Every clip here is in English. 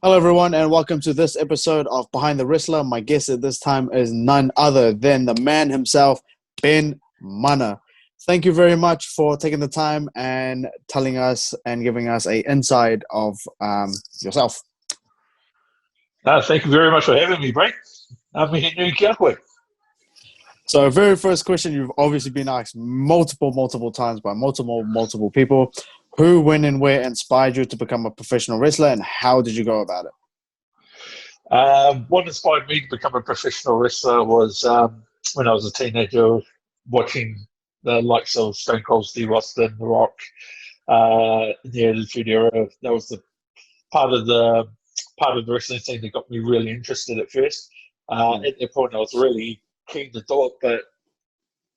Hello, everyone, and welcome to this episode of Behind the Wrestler. My guest at this time is none other than the man himself, Ben Mana. Thank you very much for taking the time and telling us and giving us an insight of yourself. Thank you very much for having me, Brent. I'm in New Calgary. So, very first question, you've obviously been asked multiple times by multiple people. Who, when, and where inspired you to become a professional wrestler, and how did you go about it? What inspired me to become a professional wrestler was when I was a teenager, watching the likes of Stone Cold Steve Austin, The Rock, in the Attitude Era. That was the part of the wrestling scene that got me really interested at first. At that point, I was really keen to do it, but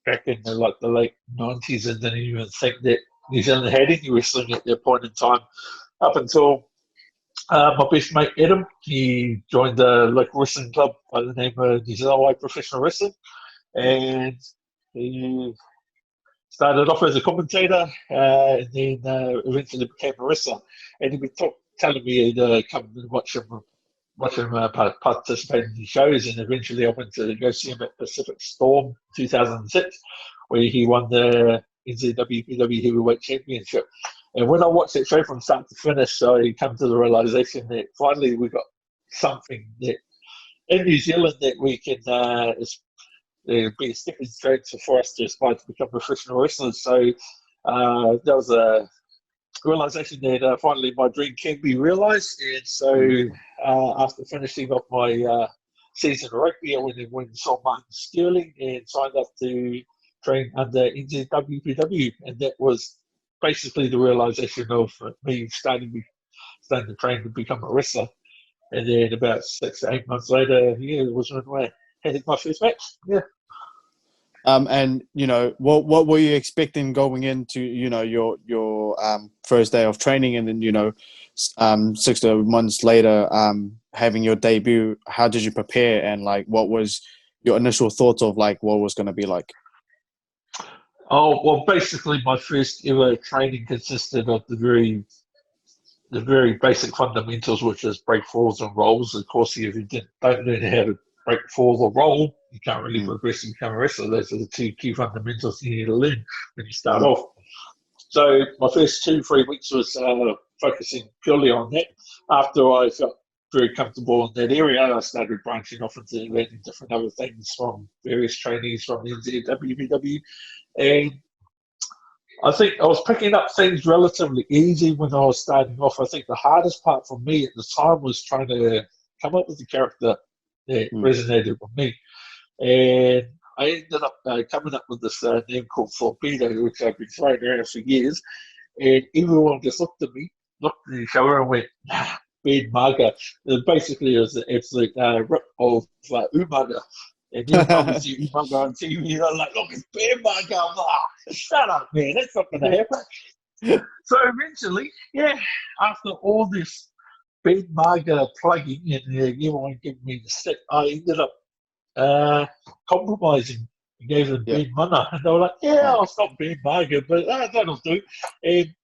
back in the late 90s, I didn't even think that New Zealand had any wrestling at that point in time. Up until my best mate Adam, he joined the local wrestling club by the name of New Zealand Wide Professional Wrestling, and he started off as a commentator, and then eventually became a wrestler. And he would telling me to come and watch him participate in his shows, and eventually I went to go see him at Pacific Storm 2006, where he won the NZWPW Heavyweight Championship. And when I watched that show from start to finish, I come to the realization that finally we got something that in New Zealand that we can be a stepping stone for us to aspire to become professional wrestlers. So that was a realization that finally my dream can be realized. And so after finishing off my season of rugby, I went and saw Martin Sterling and signed up to train under NZWPW, and that was basically the realization of me starting to train to become a wrestler. And then about 6 to 8 months later, it was when I had my first match. Yeah. And what were you expecting going into your first day of training, and then 6 to 8 months later having your debut? How did you prepare, and what was your initial thoughts of what was going to be like? Oh, well, basically my first ever training consisted of the very basic fundamentals, which is break, falls, and rolls. Of course, if you don't learn how to break, fall, or roll, you can't really progress and become a wrestler. Those are the two key fundamentals you need to learn when you start off. So my first 2-3 weeks was focusing purely on that. After I felt very comfortable in that area, I started branching off into learning different other things from various trainees from the NZWPW. And I think I was picking up things relatively easy when I was starting off. I think the hardest part for me at the time was trying to come up with a character that resonated with me. And I ended up coming up with this name called Torpedo, which I've been throwing around for years. And everyone just looked at me, looked at each other and went, Ben Maga. And basically, it was the absolute rip of Umaga. And then I was see Umaga on TV, and I'm like, look, it's Ben Maga. I'm like, shut up, man, that's not going to happen. So eventually, after all this Ben Maga plugging and everyone giving me the stick, I ended up compromising and gave them Ben Mana. And they were like, I'll stop Ben Maga, but that'll do. And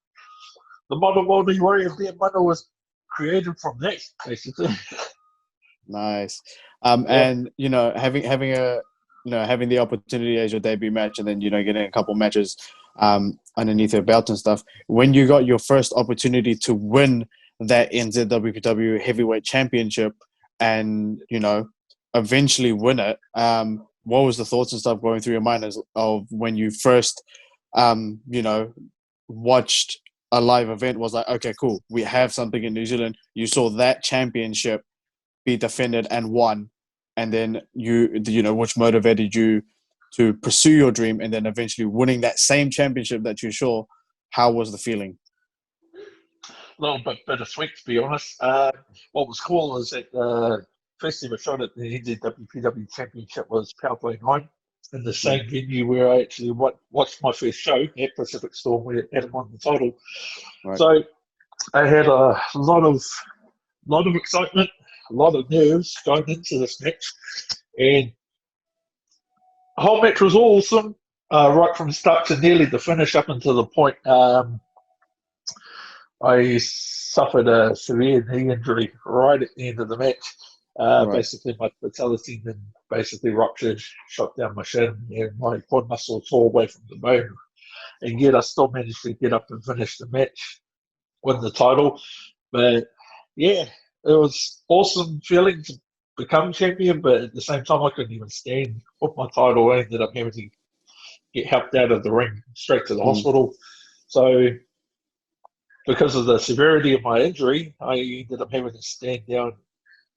the Modern World Warrior Ben Mana was created from that, basically. Nice. And having the opportunity as your debut match, and then getting a couple matches underneath your belt and stuff. When you got your first opportunity to win that NZWPW Heavyweight Championship, and eventually win it, what was the thoughts and stuff going through your mind of when you first watched a live event? Was like, okay, cool, we have something in New Zealand. You saw that championship be defended and won, and then which motivated you to pursue your dream, and then eventually winning that same championship that you saw. How was the feeling? A little bit bittersweet, to be honest. What was cool is that first ever shot at the NZWPW Championship was Powerplay 9 in the same venue where I actually watched my first show at Pacific Storm, where Adam won the title. Right. So I had a lot of excitement, a lot of nerves going into this match, and the whole match was awesome, right from start to nearly the finish, up until the point I suffered a severe knee injury right at the end of the match. Right. Basically, my patella tendon basically ruptured, shot down my shin, and my quad muscle tore away from the bone. And yet, I still managed to get up and finish the match, win the title. But yeah, it was awesome feeling to become champion. But at the same time, I couldn't even stand with my title. I ended up having to get helped out of the ring straight to the Mm. hospital. So because of the severity of my injury, I ended up having to stand down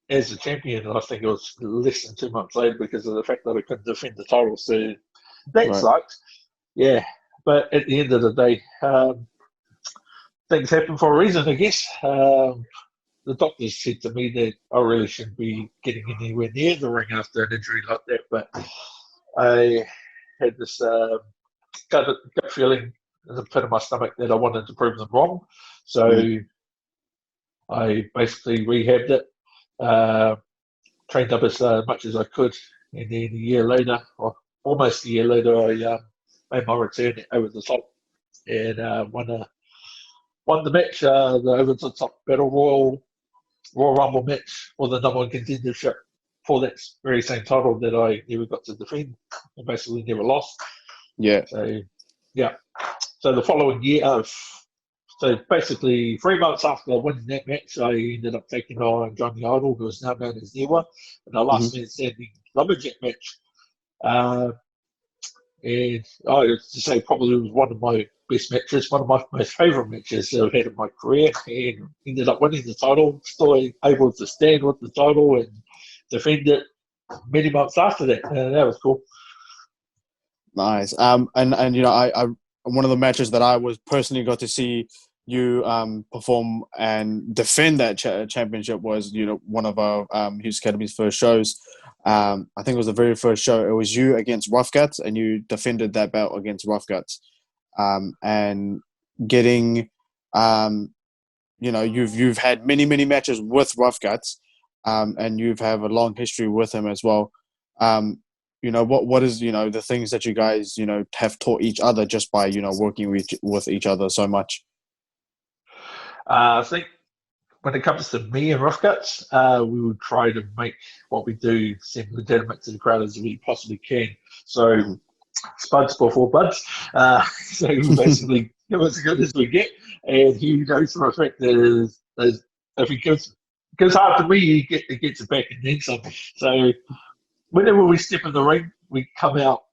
as a champion. And I think it was less than 2 months later because of the fact that I couldn't defend the title. So that Right. sucked. Yeah. But at the end of the day, things happen for a reason, I guess. The doctors said to me that I really shouldn't be getting anywhere near the ring after an injury like that. But I had this gut feeling in the pit of my stomach that I wanted to prove them wrong. Mm. So I basically rehabbed it, uh, trained up as much as I could, and then a year later, or almost a year later, I made my return over the top and won the match, the over the top battle Royal Rumble match for the number one contendership for that very same title that I never got to defend. I basically never lost. Yeah. So yeah. So the following year, so basically 3 months after winning that match, I ended up taking on Johnny Idol, who is now known as Newa, in a Hmm. last man standing lumberjack match. Uh, and I have to say, probably was one of my best matches, one of my most favourite matches that I've had in my career, and ended up winning the title. Still able to stand with the title and defend it many months after that. That was cool. Nice. And I one of the matches that I was personally got to see you perform and defend that championship was one of our Hughes Academy's first shows. I think it was the very first show. It was you against Rough Guts, and you defended that belt against Rough Guts. And getting you've had many matches with Rough Guts, and you've have a long history with him as well. What is the things that you guys have taught each other just by working with each other so much. I think when it comes to me and Rough Guts, we would try to make what we do seem legitimate to the crowd as we possibly can. So Mm-hmm. spuds before buds. So basically give us as good as we get. And he knows for a fact that if he gives hard to me, he gets it back and then some. So whenever we step in the ring, we come out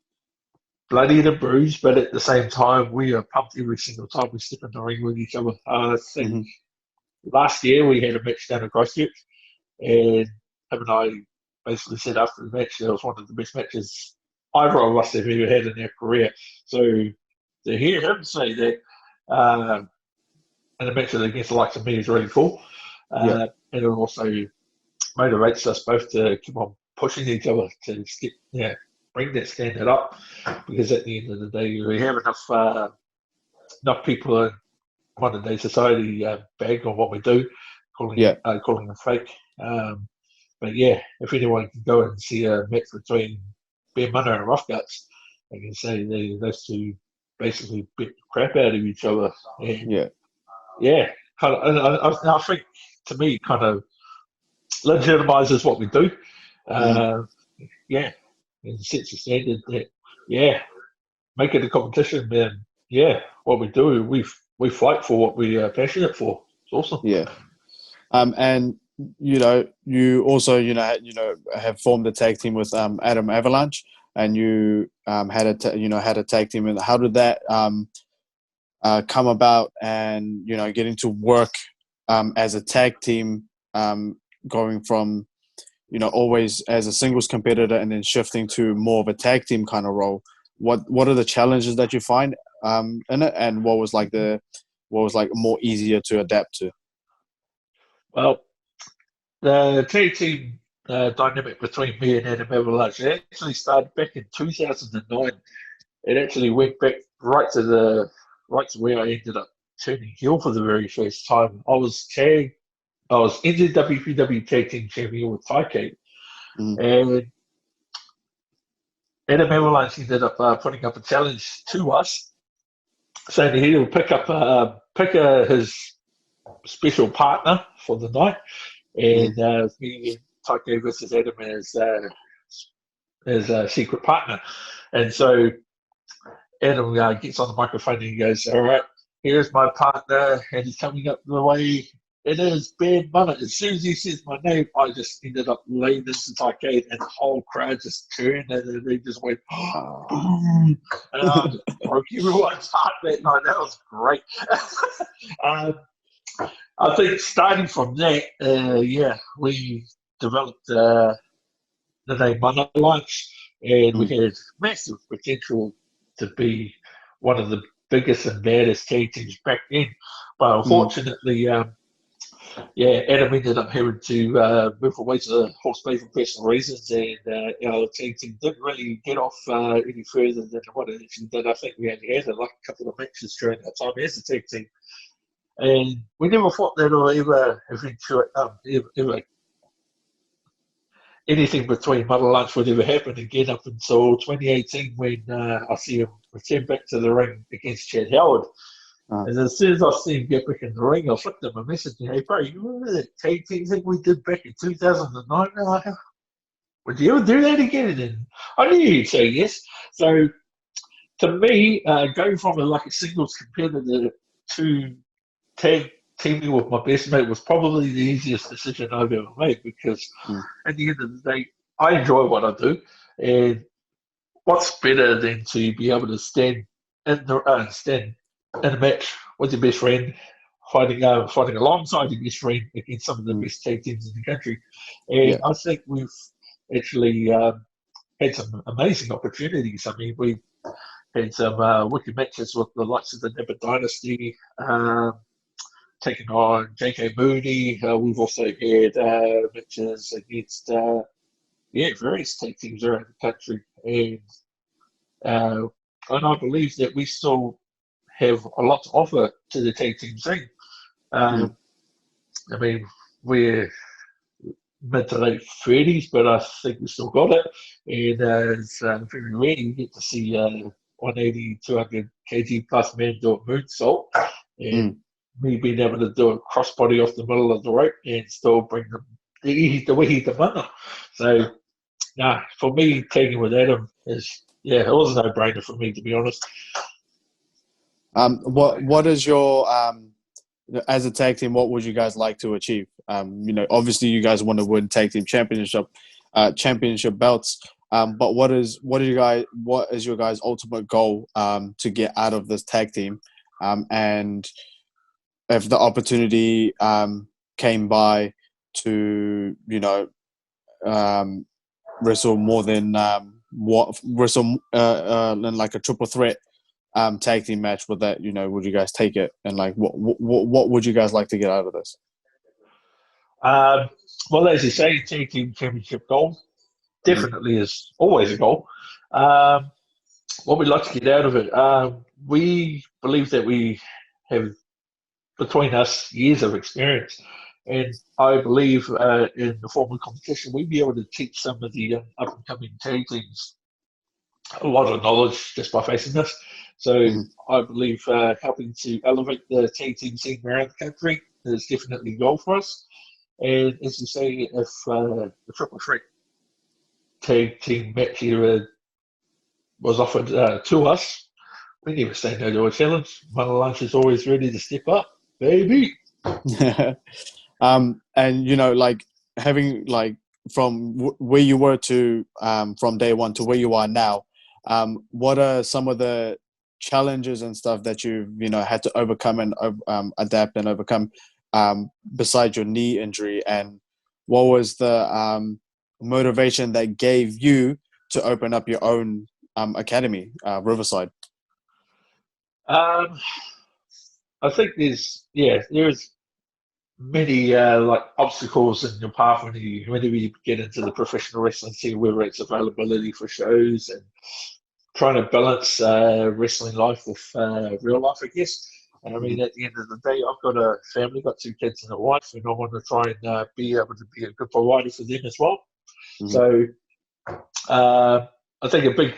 bloodied and bruised, but at the same time, we are pumped every single time we step in the ring with each other. I think Mm-hmm. last year we had a match down at Christchurch, and him and I basically said after the match that it was one of the best matches either of us have ever had in our career. So to hear him say that in a match against the likes of me is really cool. Yeah. And it also motivates us both to keep on pushing each other to bring that standard up, because at the end of the day, we have enough people in modern day society bag on what we do, Yeah. calling them fake. But yeah, if anyone can go and see a match between Bear Munner and Rough Guts, I can say those two basically beat the crap out of each other. And Yeah. yeah, kind of, and I think to me, kind of legitimizes what we do. Mm-hmm. Uh, yeah, and sets a standard that, yeah, make it a competition, man. Yeah, what we do, we fight for what we are passionate for. It's awesome. Yeah. And you also have formed a tag team with Adam Avalanche, and you had a tag team. And how did that come about? And getting to work as a tag team, going from always as a singles competitor and then shifting to more of a tag team kind of role. What are the challenges that you find in it, and what was like more easier to adapt to? Well, the tag team dynamic between me and Adam Avalanche actually started back in 2009. It actually went back right to where I ended up turning heel for the very first time. I was NZWPW Tag Team Champion with Taike, Mm. and Adam Avalanche ended up putting up a challenge to us, saying that he would pick up his special partner for the night, Mm. and me and Taike versus Adam as a secret partner. And so Adam gets on the microphone and he goes, "All right, here's my partner, and he's coming up the way. It is Ben Mullet." As soon as he says my name, I just ended up laying into Taike, and the whole crowd just turned and they just went, boom. And I just broke everyone's heart that night. That was great. um, I think starting from that, we developed the name Mana Alliance, and we Mm. had massive potential to be one of the biggest and baddest tag teams back then. But Mm. unfortunately, Adam ended up having to move away to the Hawke's Bay for personal reasons, and our tag team didn't really get off any further than what it actually did. I think we only had like a couple of matches during that time as a tag team. And we never thought that would ever eventuate, ever anything between Mother Lunch would ever happen again up until 2018 when I see him return back to the ring against Chad Howard. And as soon as I see him get back in the ring, I flicked him a message, "Hey, bro, you remember that tag team thing we did back in 2009? Would you ever do that again?" And I knew he'd say yes. So to me, going from a singles competitor to tag teaming with my best mate was probably the easiest decision I've ever made, because Mm. at the end of the day, I enjoy what I do, and what's better than to be able to stand in a match with your best friend, fighting alongside your best friend against some of the Mm. best tag teams in the country. And Yeah. I think we've actually had some amazing opportunities. I mean, we had some wicked matches with the likes of the Never Dynasty, taking on J.K. Mooney. We've also had matches against various tag teams around the country, uh, and I believe that we still have a lot to offer to the tag team scene. Mm. I mean, we're mid to late 30s, but I think we still got it. And it's very rare you get to see 180, 200 kg plus men do a moonsault. And Mm. me being able to do a crossbody off the middle of the rope and still bring the way the mana. So, for me, tagging with Adam it was a no-brainer for me, to be honest. What is your as a tag team? What would you guys like to achieve? Obviously you guys want to win tag team championship belts. But what is your guys' ultimate goal to get out of this tag team? And if the opportunity came by to wrestle more than wrestle in like a triple threat tag team match, would you guys take it? And like what would you guys like to get out of this? Well, as you say, tag team championship goal Mm. definitely is always a goal. What we'd like to get out of it, we believe that we have between us years of experience, and I believe in the form of competition we'd be able to teach some of the up and coming tag teams a lot of knowledge just by facing us. So Mm. I believe helping to elevate the tag team scene around the country is definitely a goal for us. And as you say, if the triple threat tag team match here was offered to us, we never say no to a challenge. Mother Lunch is always ready to step up, baby. And like having like from where you were to from day one to where you are now, what are some of the challenges and stuff that you've had to overcome and adapt and overcome besides your knee injury, and what was the motivation that gave you to open up your own academy, Riverside? Um, I think there's many obstacles in your path whenever you get into the professional wrestling scene, whether it's availability for shows and trying to balance wrestling life with real life, I guess. And I mean, at the end of the day, I've got a family, got 2 kids and a wife, and I want to try and be able to be a good provider for them as well. Mm-hmm. So I think a big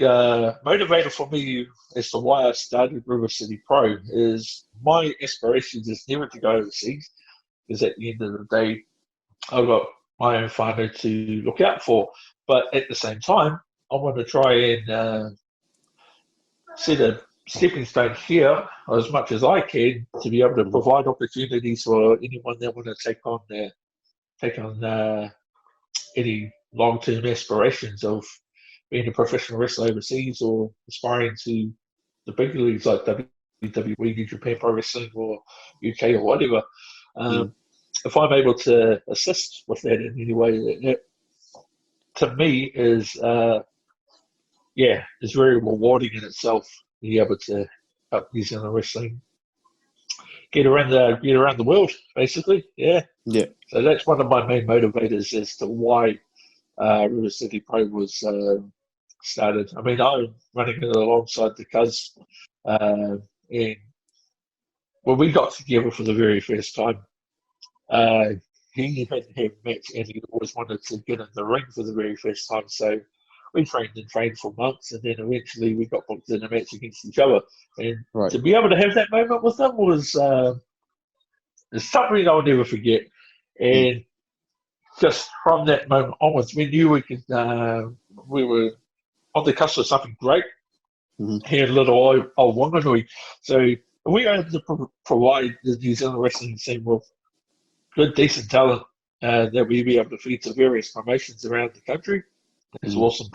motivator for me as to why I started River City Pro is my aspirations is never to go overseas. because at the end of the day, I've got my own whānau to look out for. But at the same time, I want to try and set a stepping stone here as much as I can to be able to provide opportunities for anyone that want to take on any long-term aspirations of being a professional wrestler overseas or aspiring to the big leagues like WWE, New Japan Pro Wrestling, or UK or whatever. If I'm able to assist with that in any way, that to me is is very rewarding in itself. Be able to help New Zealand wrestling get around the world, basically. Yeah. So that's one of my main motivators as to why River City Pro was started. I mean, I'm running it alongside the Cuz, and when we got together for the very first time, he hadn't had a match and he always wanted to get in the ring for the very first time. So we trained for months, and then eventually we got booked in a match against each other. And to be able to have that moment with him was something I'll never forget. And just from that moment onwards, we knew we were on the cusp of something great here in Little Old Wanganui. So we were able to provide the New Zealand wrestling scene with good, decent talent that we'd be able to feed to various promotions around the country. It's awesome.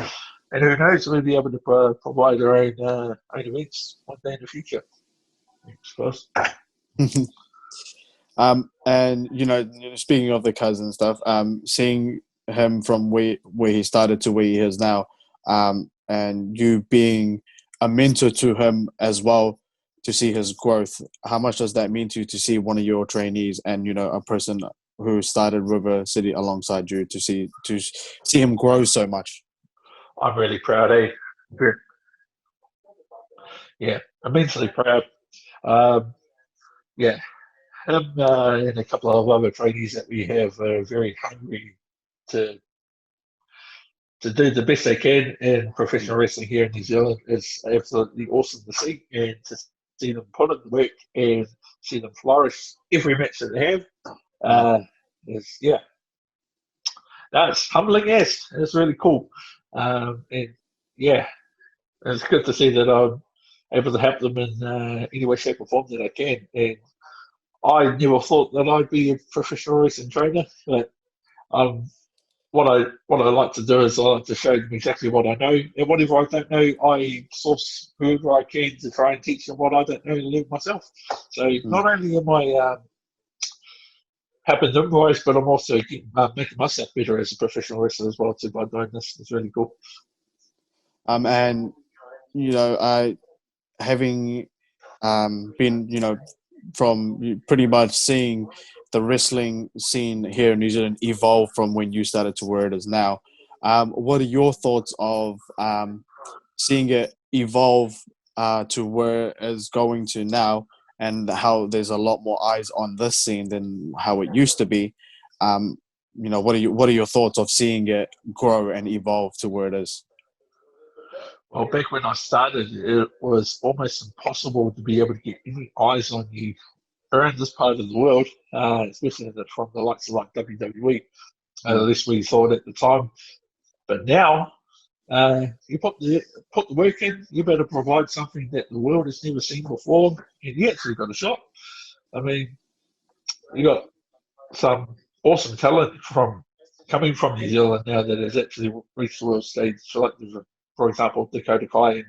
And who knows, we'll be able to provide our own events one day in the future. Thanks, guys. And speaking of the cousin stuff, seeing him from where he started to where he is now, and you being a mentor to him as well, to see his growth, how much does that mean to you to see one of your trainees and a person who started River City alongside you to see him grow so much? I'm really proud, eh? Yeah, immensely proud. Him and a couple of other trainees that we have are very hungry to do the best they can in professional wrestling here in New Zealand. It's absolutely awesome to see, and to see them put in the work and see them flourish every match that they have. It's humbling, yes. It's really cool. It's good to see that I'm able to help them in any way, shape or form that I can. And I never thought that I'd be a professional wrestling trainer, but what I like to do is I like to show them exactly what I know, and whatever I don't know, I source whoever I can to try and teach them what I don't know and learn myself. So not only am I helping them rise, but I'm also making myself better as a professional wrestler as well too by doing this. It's really cool. And having been from pretty much seeing the wrestling scene here in New Zealand evolve from when you started to where it is now, what are your thoughts of seeing it evolve to where it's going to now, and how there's a lot more eyes on this scene than how it used to be? What are your thoughts of seeing it grow and evolve to where it is? Well, back when I started, it was almost impossible to be able to get any eyes on you around this part of the world, especially from the likes of like WWE. At least we thought at the time. But now, you put the work in, you better provide something that the world has never seen before, and you actually got a shot. I mean, you got some awesome talent coming from New Zealand now that has actually reached the world stage. So like, for example, Dakota Kai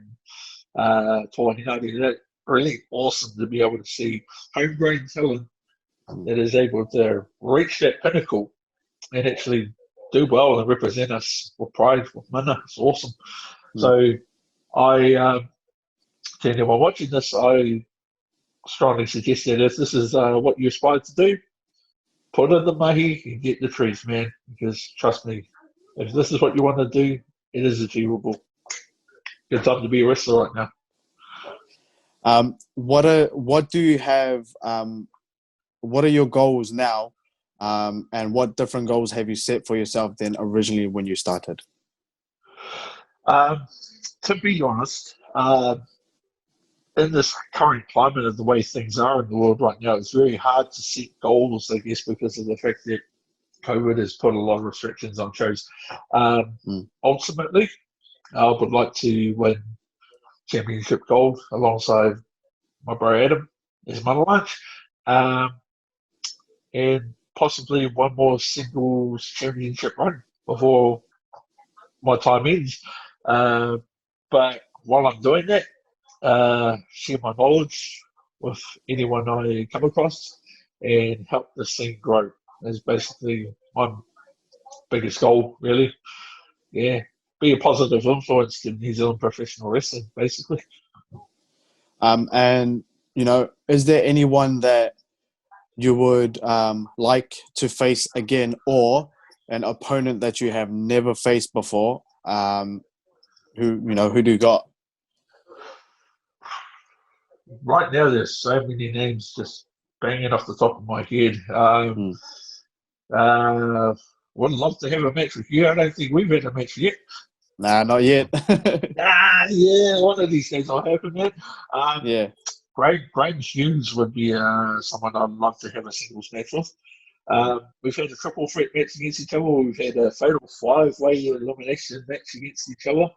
and Toa Hinari. That's really awesome to be able to see homegrown talent that is able to reach that pinnacle and actually do well and represent us with pride, with mana. It's awesome. So to anyone watching this, I strongly suggest that if this is what you aspire to do, put in the mahi and get the trees, man. Because trust me, if this is what you want to do, it is achievable. Good time to be a wrestler right now. What do you have? What are your goals now? And what different goals have you set for yourself than originally when you started? To be honest, in this current climate of the way things are in the world right now, it's very hard to set goals, I guess, because of the fact that COVID has put a lot of restrictions on shows. Ultimately, I would like to win championship gold alongside my bro Adam as Mother Lunch, and possibly one more singles championship run before my time ends. But while I'm doing that, share my knowledge with anyone I come across and help the scene grow is basically my biggest goal, really. Yeah, be a positive influence to New Zealand professional wrestling, basically. And, is there anyone that you would like to face again, or an opponent that you have never faced before? Who do you got? Right now, there's so many names just banging off the top of my head. Would love to have a match with you. I don't think we've had a match yet. Nah, not yet. Yeah, one of these days I'll happen, man. Yeah. Graham Hughes would be someone I'd love to have a singles match with. We've had a triple threat match against each other. We've had a fatal five-way elimination match against each other.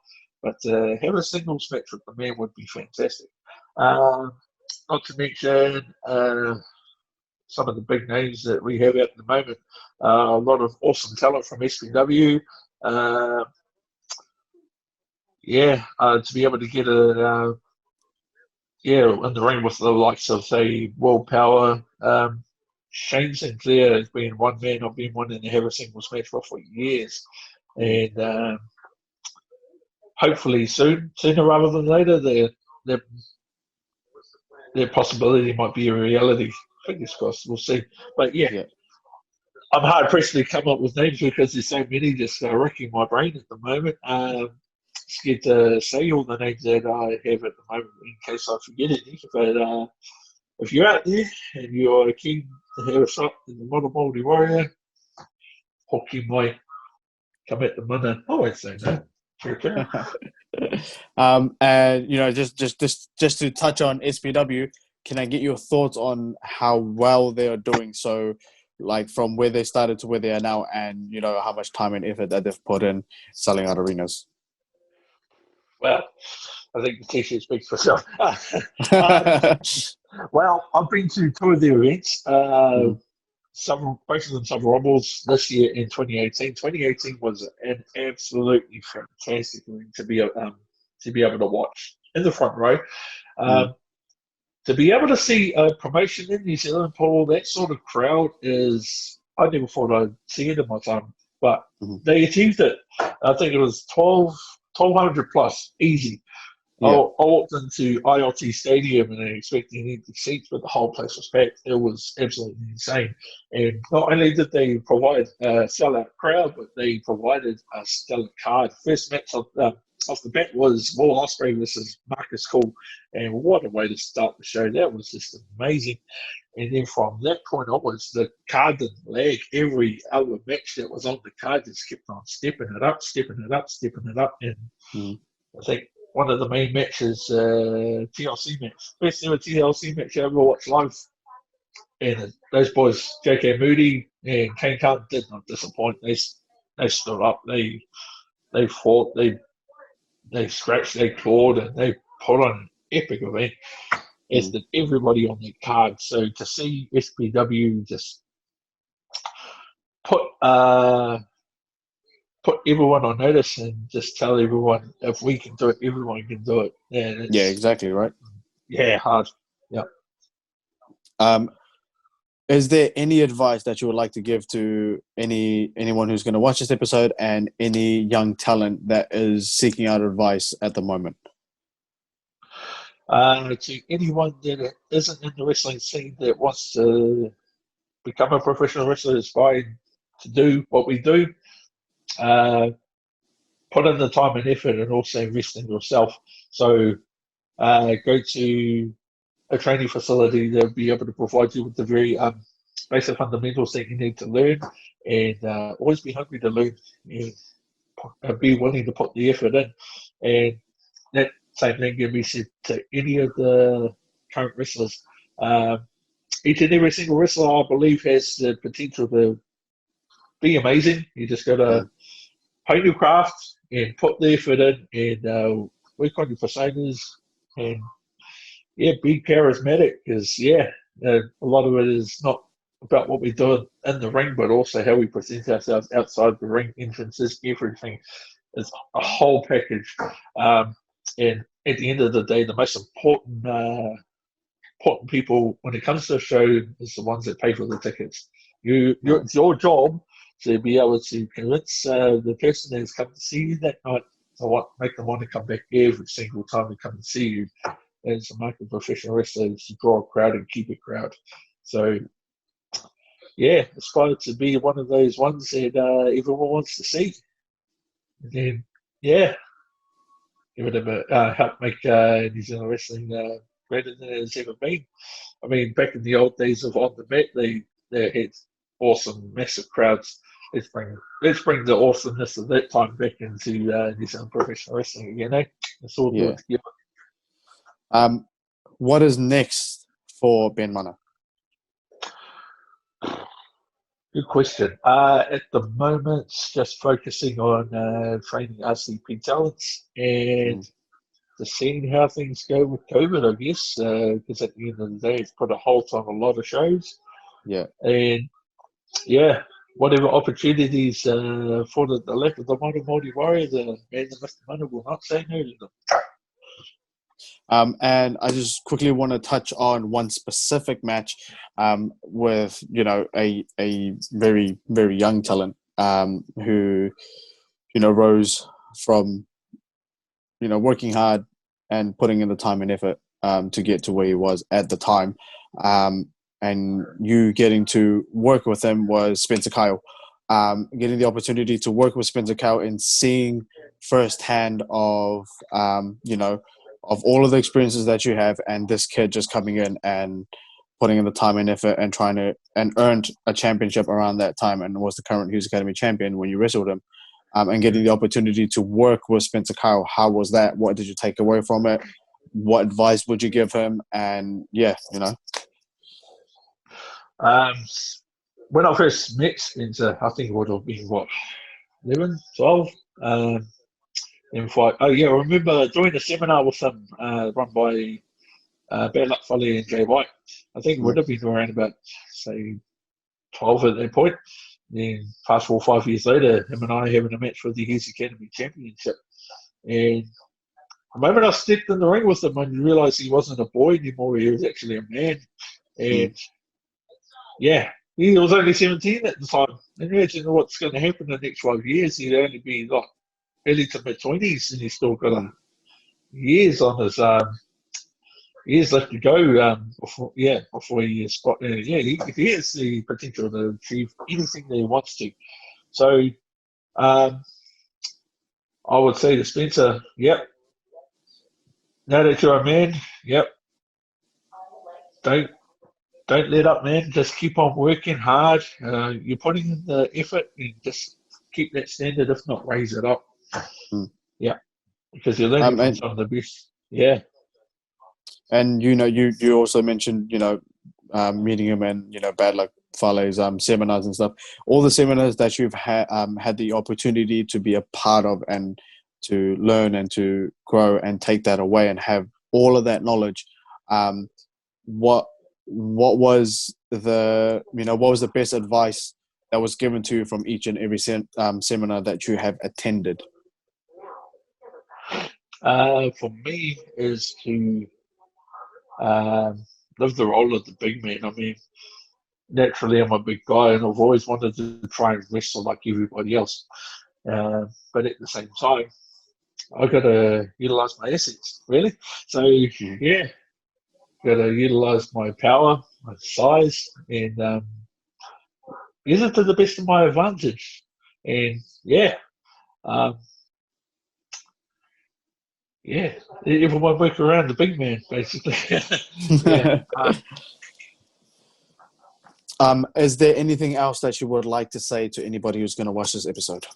But have a singles match with the man would be fantastic. Not to mention some of the big names that we have out at the moment. A lot of awesome talent from SPW. To be able to get in the ring with the likes of, say, World Power. Shane Sinclair has been one man I've been wanting to have a singles match with for years. And hopefully sooner rather than later, their possibility might be a reality. Fingers crossed, we'll see. But yeah. I'm hard pressed to come up with names because there's so many just wrecking my brain at the moment. Scared to say all the names that I have at the moment in case I forget any. But if you're out there and you're keen to have a shot in the Modern Māori Warrior, hockey might come at the minute. I won't say no. And just to touch on SPW, can I get your thoughts on how well they are doing? So, like, from where they started to where they are now, and how much time and effort that they've put in selling out arenas. Well, I think the t-shirt speaks for itself. Well, I've been to two of their events. Both of them Summer Rumbles this year in 2018. 2018 was an absolutely fantastic thing to be able to watch in the front row. To be able to see a promotion in New Zealand, Paul, that sort of crowd is, I never thought I'd see it in my time, but they achieved it. I think it was 1,200 plus, easy. Yeah. I walked into ILT Stadium and I expected empty seats, but the whole place was packed. It was absolutely insane. And not only did they provide a sellout crowd, but they provided a stellar card. First match off the bat was Will Ospreay versus Marcus Cole, and what a way to start the show. That was just amazing. And then from that point onwards, the card didn't lag. Every other match that was on the card just kept on stepping it up. And I think one of the main matches, TLC match. Best ever TLC match I ever watched live. And those boys, JK Moody and Kane Khan, did not disappoint. They stood up. They fought. They scratched. They clawed, and they put on an epic event. As did everybody on that card. So to see SPW just put everyone on notice and just tell everyone, if we can do it, everyone can do it. Yeah, exactly right. Yeah, hard. Yeah. Is there any advice that you would like to give to anyone who's going to watch this episode and any young talent that is seeking out advice at the moment? To anyone that isn't in the wrestling scene that wants to become a professional wrestler, aspiring to do what we do, put in the time and effort and also invest in yourself. So go to a training facility that will be able to provide you with the very basic fundamentals that you need to learn, and always be hungry to learn and be willing to put the effort in. And that same thing can be said to any of the current wrestlers. Each and every single wrestler, I believe, has the potential to be amazing. You just got to hone your craft and put the effort in and work on your personas and be charismatic. Because a lot of it is not about what we do in the ring, but also how we present ourselves outside the ring, entrances, everything. It's a whole package. And at the end of the day, the most important people when it comes to a show is the ones that pay for the tickets. It's your job to be able to convince the person that's come to see you that night to make them want to come back every single time they come to see you. As a market professional wrestler, to draw a crowd and keep a crowd. So, aspire to be one of those ones that everyone wants to see. And then, give it a bit, help make New Zealand wrestling greater than it has ever been. I mean, back in the old days of On the Mat, they had awesome, massive crowds. Let's bring the awesomeness of that time back into New Zealand professional wrestling again. Let's all do it together. What is next for Ben Mana? Good question. At the moment, just focusing on training RCP talents and just seeing how things go with COVID, I guess, because at the end of the day, it's put a halt on a lot of shows. Yeah. And, whatever opportunities for the lack of the Māori Warrior, the man, the Mr. Mana will not say no to them. And I just quickly want to touch on one specific match with, a very, very young talent who, rose from, working hard and putting in the time and effort to get to where he was at the time. And you getting to work with him was Spencer Kyle. Getting the opportunity to work with Spencer Kyle and seeing firsthand of all of the experiences that you have, and this kid just coming in and putting in the time and effort and and earned a championship around that time and was the current Hughes Academy champion when you wrestled him, and getting the opportunity to work with Spencer Kyle. How was that? What did you take away from it? What advice would you give him? And when I first met Spencer, I think it would have been 11, 12. In fight. I remember doing a seminar with him run by Bad Luck Foley and Jay White. I think it would have been around about, say, 12 at that point. Then fast forward 5 years later, him and I having a match for the Hughes Academy Championship. And the moment I stepped in the ring with him, I realised he wasn't a boy anymore. He was actually a man. And, he was only 17 at the time. Imagine what's going to happen in the next 5 years. He'd only be early to mid-20s, and he's still got years on his years left to go before he he has the potential to achieve anything that he wants to. So I would say to Spencer, now that you're a man, don't let up, man. Just keep on working hard. You're putting in the effort, and just keep that standard, if not raise it up. Because you're learning from some of the best. And you also mentioned meeting him and Bad Luck Fale's seminars and stuff. All the seminars that you've had the opportunity to be a part of and to learn and to grow and take that away and have all of that knowledge. What was the best advice that was given to you from each and every seminar that you have attended? For me, is to live the role of the big man. I mean, naturally, I'm a big guy, and I've always wanted to try and wrestle like everybody else. But at the same time, I've got to utilize my assets, really. So, got to utilize my power, my size, and use it to the best of my advantage. And everyone work around the big man, basically. Is there anything else that you would like to say to anybody who's going to watch this episode?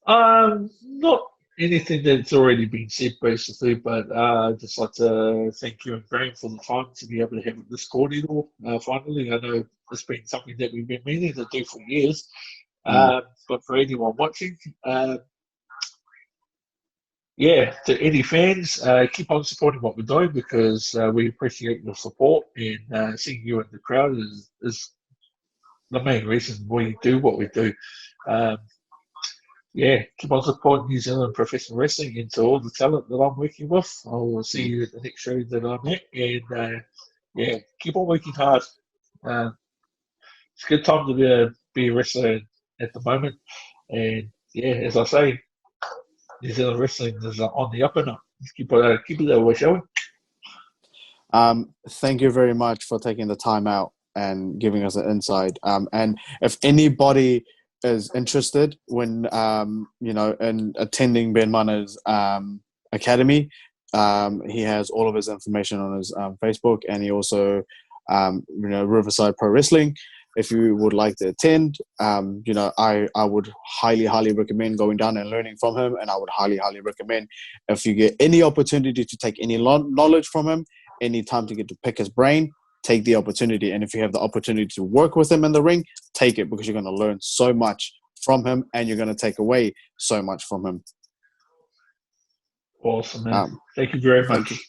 Not anything that's already been said, basically. But I'd just like to thank you and Graham for the time to be able to have this cordial. Finally, I know it's been something that we've been meaning to do for years. Mm. But for anyone watching, yeah, to any fans, keep on supporting what we're doing because we appreciate your support, and seeing you in the crowd is the main reason we do what we do. Um, yeah, keep on supporting New Zealand professional wrestling and to all the talent that I'm working with. I'll see Mm. you at the next show that I'm at, and yeah, keep on working hard. Uh, it's a good time to be a wrestler at the moment, and yeah, as I say, New Zealand wrestling is on the up and up. Keep it that way, shall we? Thank you very much for taking the time out and giving us an insight. And if anybody is interested when in attending Ben Mana's academy, he has all of his information on his Facebook, and he also Riverside Pro Wrestling. If you would like to attend, I would highly recommend going down and learning from him, and I would highly recommend if you get any opportunity to take any knowledge from him, any time to get to pick his brain, take the opportunity. And if you have the opportunity to work with him in the ring, take it, because you're going to learn so much from him and you're going to take away so much from him. Awesome, man. Thank you very Thank you. much.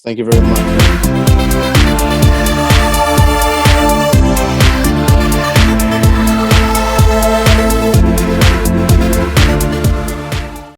Thank you very much.